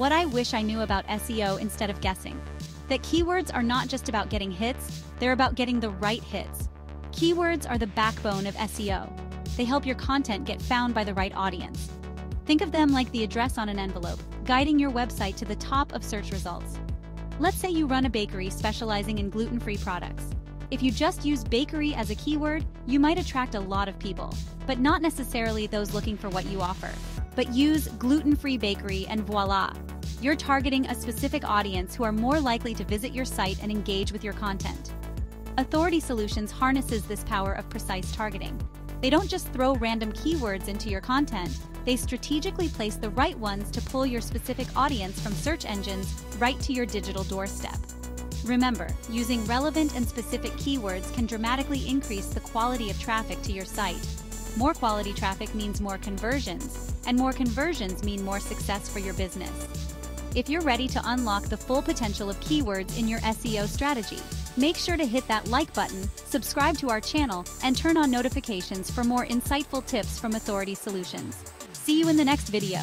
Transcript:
What I wish I knew about SEO instead of guessing. That keywords are not just about getting hits, they're about getting the right hits. Keywords are the backbone of SEO. They help your content get found by the right audience. Think of them like the address on an envelope, guiding your website to the top of search results. Let's say you run a bakery specializing in gluten-free products. If you just use bakery as a keyword, you might attract a lot of people, but not necessarily those looking for what you offer. But use gluten-free bakery and voila! You're targeting a specific audience who are more likely to visit your site and engage with your content. Authority Solutions harnesses this power of precise targeting. They don't just throw random keywords into your content, they strategically place the right ones to pull your specific audience from search engines right to your digital doorstep. Remember, using relevant and specific keywords can dramatically increase the quality of traffic to your site. More quality traffic means more conversions, and more conversions mean more success for your business. If you're ready to unlock the full potential of keywords in your SEO strategy, make sure to hit that like button, subscribe to our channel, and turn on notifications for more insightful tips from Authority Solutions. See you in the next video.